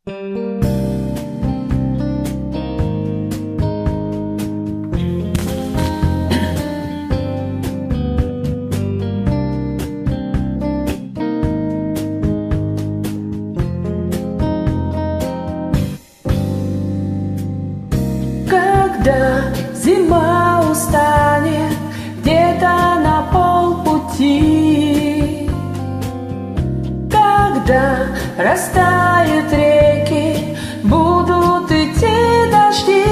Когда зима устанет где-то на полпути, когда растают реки, будут идти дожди,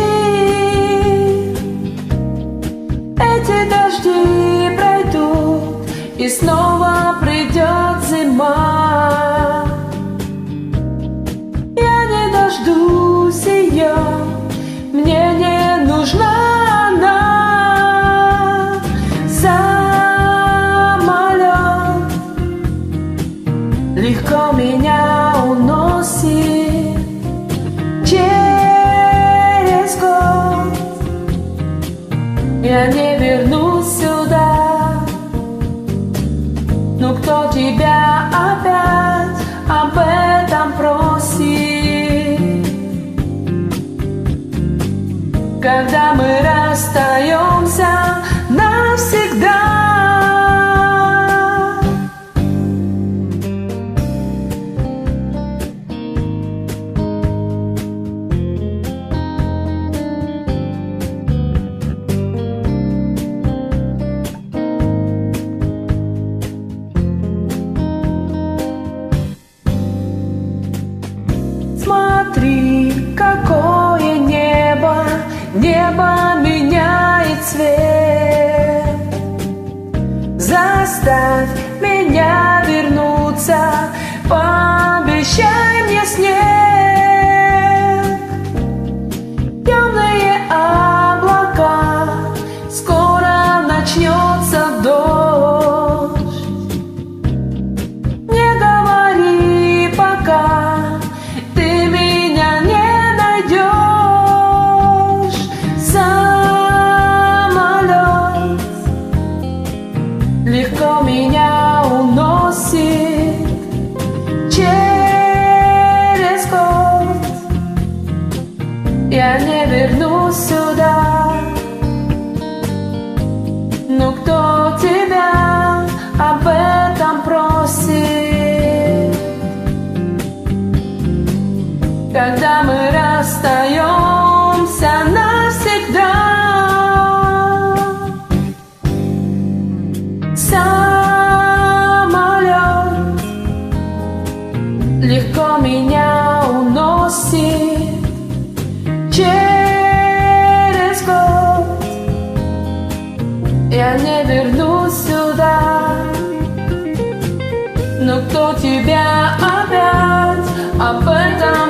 эти дожди пройдут, и снова придет зима. Я не дождусь ее, мне не нужна она. Самолет легко меня уносит через год. Я не вернусь сюда. Но кто тебя опять об этом просит? Когда мы расстаемся навсегда. Смотри, какое небо, небо меняет цвет. Заставь меня вернуться, пообещай мне снег. Темные облака, скоро начнется дождь. Не говори пока, ты меня не найдешь. Самолет легко меня уносит через год. Я не вернусь сюда. Но кто тебя об этом просит? Когда мы расстаемся навсегда. Самолет легко меня уносит через год. Я не вернусь сюда. Но кто тебя опять об этом